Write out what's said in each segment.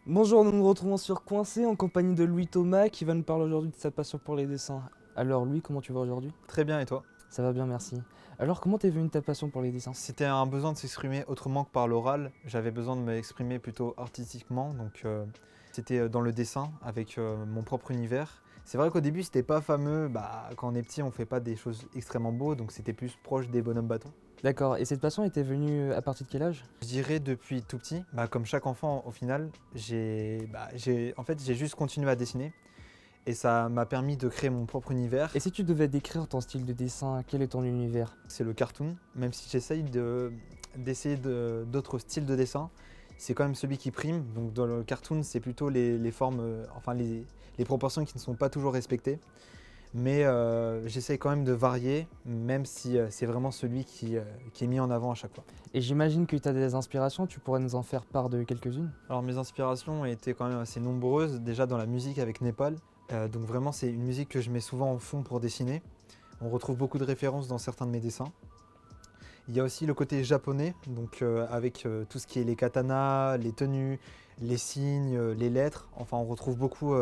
Bonjour, nous nous retrouvons sur Coincé en compagnie de Louis Thomas qui va nous parler aujourd'hui de sa passion pour les dessins. Alors Louis, comment tu vas aujourd'hui? Très bien, et toi? Ça va bien, merci. Alors comment t'es venu ta passion pour les dessins? C'était un besoin de s'exprimer autrement que par l'oral. J'avais besoin de m'exprimer plutôt artistiquement, donc c'était dans le dessin avec mon propre univers. C'est vrai qu'au début, c'était pas fameux. Quand on est petit, on fait pas des choses extrêmement beaux, donc c'était plus proche des bonhommes bâtons. D'accord, et cette passion était venue à partir de quel âge? Je dirais depuis tout petit, comme chaque enfant au final, j'ai juste continué à dessiner et ça m'a permis de créer mon propre univers. Et si tu devais décrire ton style de dessin, quel est ton univers? C'est le cartoon, même si j'essaye d'essayer d'autres styles de dessin. C'est quand même celui qui prime. Donc dans le cartoon, c'est plutôt les formes, les proportions qui ne sont pas toujours respectées. Mais j'essaye quand même de varier, même si c'est vraiment celui qui est mis en avant à chaque fois. Et j'imagine que tu as des inspirations, tu pourrais nous en faire part de quelques-unes? Alors mes inspirations étaient quand même assez nombreuses, déjà dans la musique avec Népal. Donc vraiment c'est une musique que je mets souvent en fond pour dessiner. On retrouve beaucoup de références dans certains de mes dessins. Il y a aussi le côté japonais, donc avec tout ce qui est les katanas, les tenues, les signes, les lettres. Enfin, on retrouve beaucoup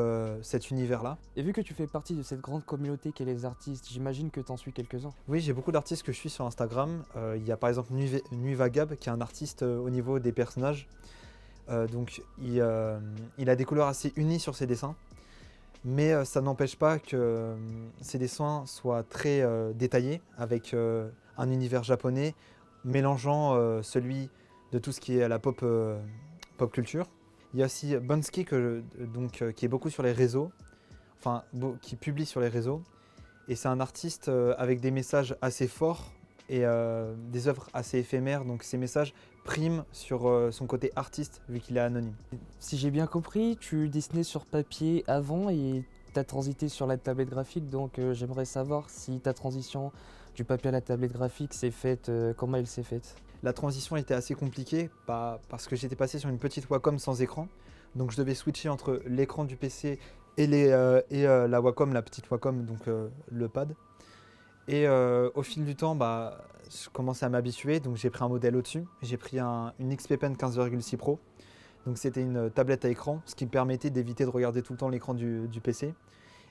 cet univers-là. Et vu que tu fais partie de cette grande communauté qu'est les artistes, j'imagine que t'en suis quelques-uns. Oui, j'ai beaucoup d'artistes que je suis sur Instagram. Il y a par exemple Nuiva Gab, qui est un artiste au niveau des personnages. Il a des couleurs assez unies sur ses dessins. Mais ça n'empêche pas que ces dessins soient très détaillés, avec un univers japonais, mélangeant celui de tout ce qui est à la pop culture. Il y a aussi Bonsky, qui est beaucoup sur les réseaux, qui publie sur les réseaux. Et c'est un artiste avec des messages assez forts et des œuvres assez éphémères. Donc ces messages priment sur son côté artiste, vu qu'il est anonyme. Si j'ai bien compris, tu dessinais sur papier avant et tu as transité sur la tablette graphique, donc j'aimerais savoir si ta transition du papier à la tablette graphique s'est faite, comment elle s'est faite. La transition était assez compliquée parce que j'étais passé sur une petite Wacom sans écran. Donc je devais switcher entre l'écran du PC et la Wacom, la petite Wacom, donc le pad. Et au fil du temps, je commençais à m'habituer, donc j'ai pris un modèle au-dessus. J'ai pris une XP Pen 15,6 Pro. Donc c'était une tablette à écran, ce qui me permettait d'éviter de regarder tout le temps l'écran du PC.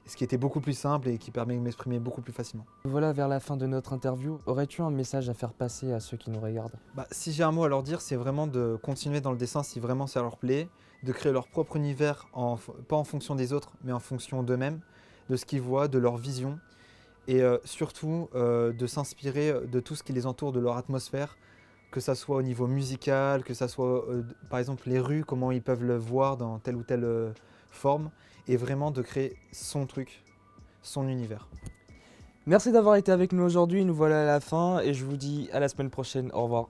Ce qui était beaucoup plus simple et qui permet de m'exprimer beaucoup plus facilement. Voilà, vers la fin de notre interview, aurais-tu un message à faire passer à ceux qui nous regardent? Si j'ai un mot à leur dire, c'est vraiment de continuer dans le dessin si vraiment ça leur plaît, de créer leur propre univers, pas en fonction des autres, mais en fonction d'eux-mêmes, de ce qu'ils voient, de leur vision, et surtout de s'inspirer de tout ce qui les entoure, de leur atmosphère, que ça soit au niveau musical, que ça soit par exemple les rues, comment ils peuvent le voir dans telle ou telle forme, et vraiment de créer son truc, son univers. Merci d'avoir été avec nous aujourd'hui, nous voilà à la fin et je vous dis à la semaine prochaine, au revoir.